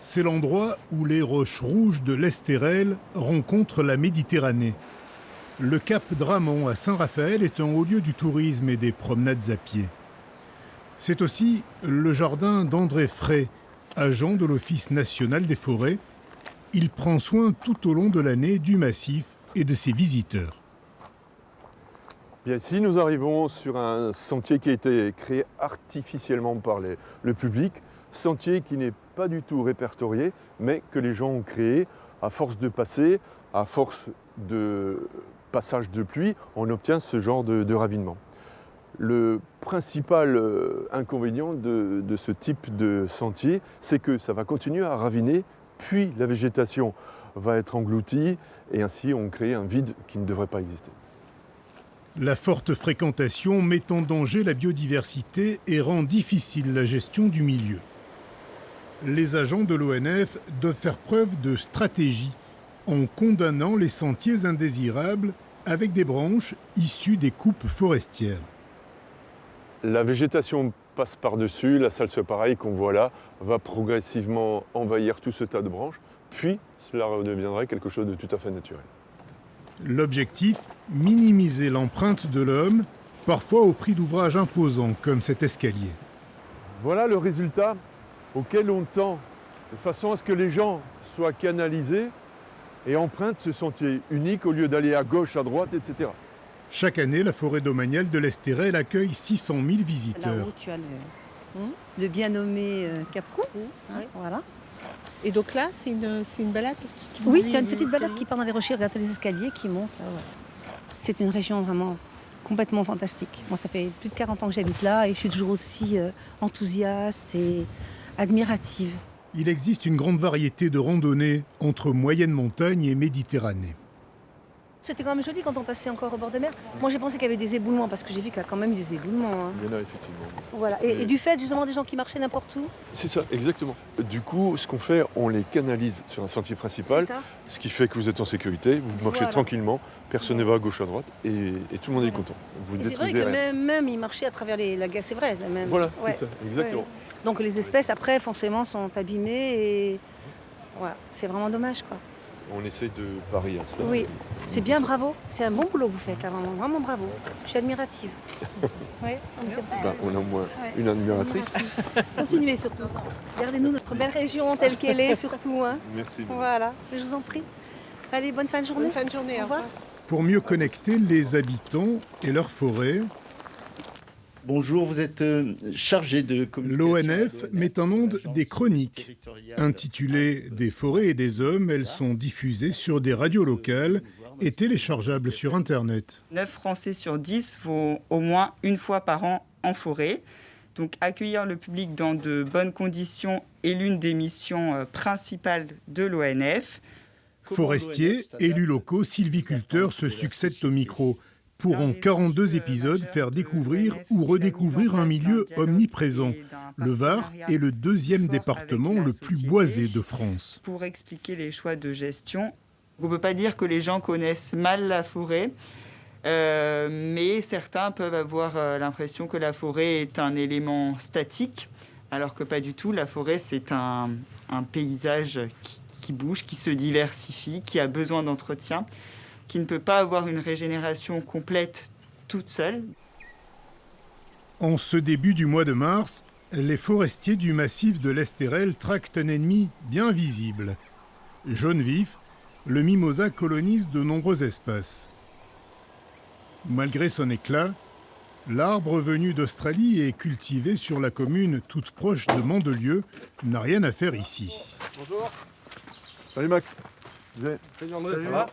C'est l'endroit où les roches rouges de l'Estérel rencontrent la Méditerranée. Le cap Dramont à Saint-Raphaël est un haut lieu du tourisme et des promenades à pied. C'est aussi le jardin d'André Frey, agent de l'Office national des forêts. Il prend soin tout au long de l'année du massif et de ses visiteurs. Bien, ici, nous arrivons sur un sentier qui a été créé artificiellement par le public, sentier qui n'est pas du tout répertorié, mais que les gens ont créé à force de passer, à force de passage de pluie, on obtient ce genre de ravinement. Le principal inconvénient de ce type de sentier, c'est que ça va continuer à raviner, puis la végétation va être engloutie, et ainsi on crée un vide qui ne devrait pas exister. La forte fréquentation met en danger la biodiversité et rend difficile la gestion du milieu. Les agents de l'ONF doivent faire preuve de stratégie en condamnant les sentiers indésirables avec des branches issues des coupes forestières. La végétation passe par-dessus, la salse-pareille qu'on voit là va progressivement envahir tout ce tas de branches, puis cela redeviendrait quelque chose de tout à fait naturel. L'objectif, minimiser l'empreinte de l'homme, parfois au prix d'ouvrages imposants comme cet escalier. Voilà le résultat auquel on tend, de façon à ce que les gens soient canalisés et empruntent ce sentier unique au lieu d'aller à gauche, à droite, etc. Chaque année, la forêt domaniale de l'Estérel accueille 600 000 visiteurs. Là-haut, tu as le bien nommé Caprou. Oui. Voilà. Et donc là, c'est une balade Oui, tu as une petite balade qui part dans les rochers, regarde les escaliers qui montent. Là, ouais. C'est une région vraiment complètement fantastique. Moi, ça fait plus de 40 ans que j'habite là et je suis toujours aussi enthousiaste et admirative. Il existe une grande variété de randonnées entre moyenne montagne et Méditerranée. C'était quand même joli quand on passait encore au bord de mer. Moi, j'ai pensé qu'il y avait des éboulements parce que j'ai vu qu'il y a quand même eu des éboulements. Hein. Il y en a effectivement. Voilà. Et du fait justement des gens qui marchaient n'importe où. C'est ça, exactement. Du coup, ce qu'on fait, on les canalise sur un sentier principal, ce qui fait que vous êtes en sécurité, vous marchez tranquillement, personne ne va à gauche à droite et tout le monde est content. Vous c'est vrai que même ils marchaient à travers la gare, c'est vrai. Même. Voilà, c'est ça, exactement. Ouais. Donc les espèces après, forcément, sont abîmées et voilà, c'est vraiment dommage, quoi. On essaye de parier à cela. Oui, c'est bien, bravo. C'est un bon boulot que vous faites, là, vraiment, vraiment bravo. Je suis admirative. Ouais, on a au moins une admiratrice. Continuez surtout. Gardez-nous notre belle région telle qu'elle est, surtout. Hein. Merci. Voilà, je vous en prie. Allez, bonne fin de journée. Bonne fin de journée, au revoir. Pour mieux connecter les habitants et leurs forêts, bonjour, vous êtes chargé de communication. l'ONF met en onde des chroniques. Intitulées « Des forêts et des hommes », elles sont diffusées sur des radios locales et téléchargeables sur Internet. 9 Français sur 10 vont au moins une fois par an en forêt. Donc accueillir le public dans de bonnes conditions est l'une des missions principales de l'ONF. Forestiers, élus locaux, sylviculteurs se succèdent au micro pour en 42 épisodes faire découvrir ou redécouvrir un milieu omniprésent. Le Var est le deuxième département le plus boisé de France. Pour expliquer les choix de gestion, on ne peut pas dire que les gens connaissent mal la forêt, mais certains peuvent avoir l'impression que la forêt est un élément statique, alors que pas du tout. La forêt, c'est un paysage qui bouge, qui se diversifie, qui a besoin d'entretien, qui ne peut pas avoir une régénération complète toute seule. En ce début du mois de mars, les forestiers du massif de l'Estérel traquent un ennemi bien visible. Jaune vif, le mimosa colonise de nombreux espaces. Malgré son éclat, l'arbre venu d'Australie et cultivé sur la commune toute proche de Mandelieu n'a rien à faire ici. Bonjour. Salut Max. Salut André, ça va ?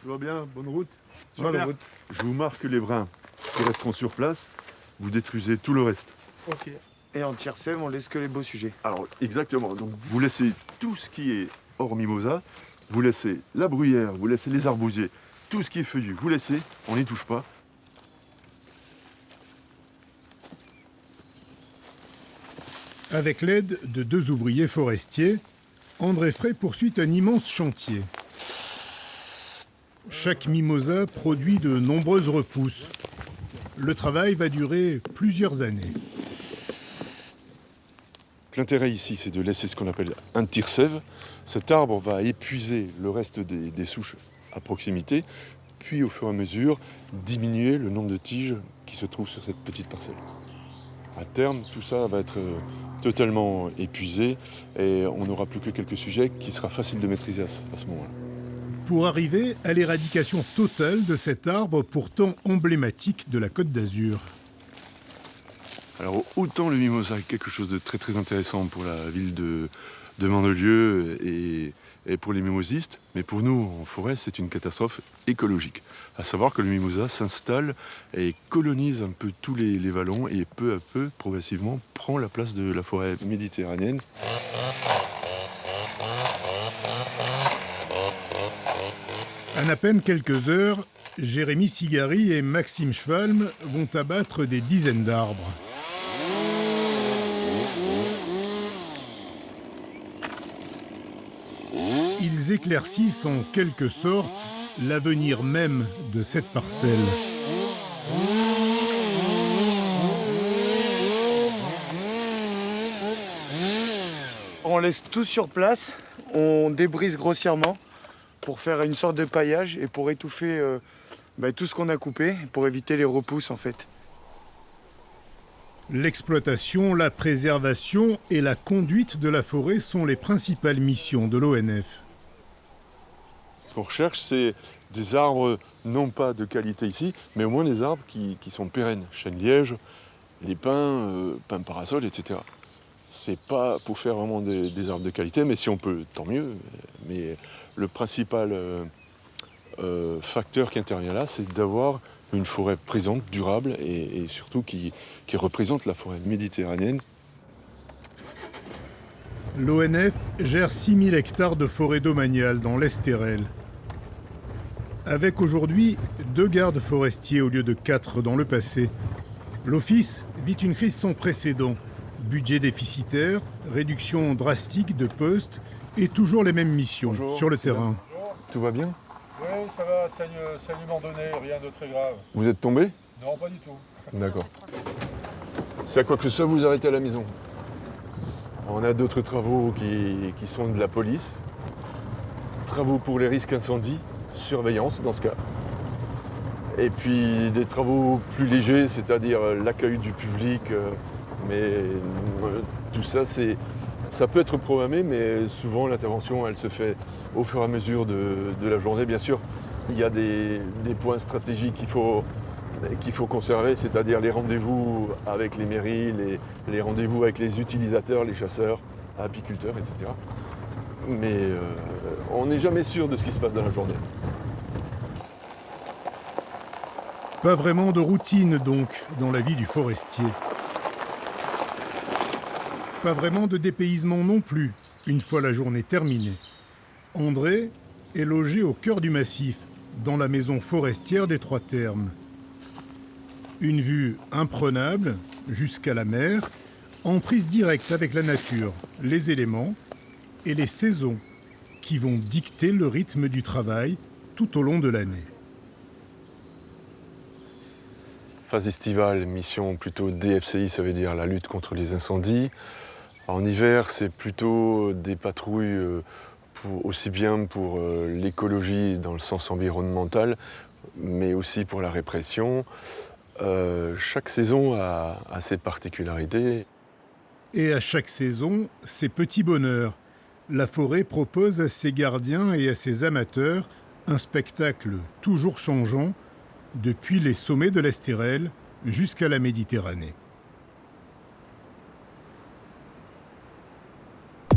Tout va bien, bonne route. Super. Je vous marque les brins qui resteront sur place, vous détruisez tout le reste. Ok. Et en tiers sève, on laisse que les beaux sujets. Alors exactement, donc vous laissez tout ce qui est hors mimosa, vous laissez la bruyère, vous laissez les arbousiers, tout ce qui est feuillu, vous laissez, on n'y touche pas. Avec l'aide de 2 ouvriers forestiers, André Frey poursuit un immense chantier. Chaque mimosa produit de nombreuses repousses. Le travail va durer plusieurs années. l'intérêt ici, c'est de laisser ce qu'on appelle un tire-sève. Cet arbre va épuiser le reste des souches à proximité, puis au fur et à mesure, diminuer le nombre de tiges qui se trouvent sur cette petite parcelle. À terme, tout ça va être totalement épuisé et on n'aura plus que quelques sujets qui sera facile de maîtriser à ce moment-là. Pour arriver à l'éradication totale de cet arbre pourtant emblématique de la Côte d'Azur. Alors autant le mimosa est quelque chose de très très intéressant pour la ville de Mandelieu et pour les mimosistes, mais pour nous en forêt c'est une catastrophe écologique. À savoir que le mimosa s'installe et colonise un peu tous les vallons et peu à peu, progressivement, prend la place de la forêt méditerranéenne. En à peine quelques heures, Jérémy Sigari et Maxime Schwalm vont abattre des dizaines d'arbres. Ils éclaircissent en quelque sorte l'avenir même de cette parcelle. On laisse tout sur place, on débrise grossièrement pour faire une sorte de paillage et pour étouffer tout ce qu'on a coupé, pour éviter les repousses en fait. L'exploitation, la préservation et la conduite de la forêt sont les principales missions de l'ONF. Ce qu'on recherche, c'est des arbres, non pas de qualité ici, mais au moins des arbres qui sont pérennes. Chêne-liège, les pins, pins parasol, etc. C'est pas pour faire vraiment des arbres de qualité, mais si on peut, tant mieux. Mais le principal facteur qui intervient là, c'est d'avoir une forêt présente, durable et surtout qui représente la forêt méditerranéenne. L'ONF gère 6000 hectares de forêt domaniale dans l'Estérel. Avec aujourd'hui 2 gardes forestiers au lieu de 4 dans le passé, l'Office vit une crise sans précédent. Budget déficitaire, réduction drastique de postes et toujours les mêmes missions. Bonjour, sur le terrain. Tout va bien? Oui, ça va, saignement donné, rien de très grave. Vous êtes tombé? Non, pas du tout. D'accord. C'est à quoi que ce soit, vous arrêtez à la maison. On a d'autres travaux qui sont de la police. Travaux pour les risques incendies, surveillance dans ce cas. Et puis des travaux plus légers, c'est-à-dire l'accueil du public. Tout ça, ça peut être programmé, mais souvent l'intervention, elle se fait au fur et à mesure de la journée. Bien sûr, il y a des points stratégiques qu'il faut conserver, c'est-à-dire les rendez-vous avec les mairies, les rendez-vous avec les utilisateurs, les chasseurs, apiculteurs, etc. Mais on n'est jamais sûr de ce qui se passe dans la journée. Pas vraiment de routine donc dans la vie du forestier. Pas vraiment de dépaysement non plus, une fois la journée terminée. André est logé au cœur du massif, dans la maison forestière des Trois Termes. Une vue imprenable jusqu'à la mer, en prise directe avec la nature, les éléments et les saisons qui vont dicter le rythme du travail tout au long de l'année. Phase estivale, mission plutôt DFCI, ça veut dire la lutte contre les incendies. En hiver, c'est plutôt des patrouilles aussi bien pour l'écologie dans le sens environnemental, mais aussi pour la répression. Chaque saison a ses particularités. Et à chaque saison, ses petits bonheurs. La forêt propose à ses gardiens et à ses amateurs un spectacle toujours changeant, depuis les sommets de l'Estérel jusqu'à la Méditerranée.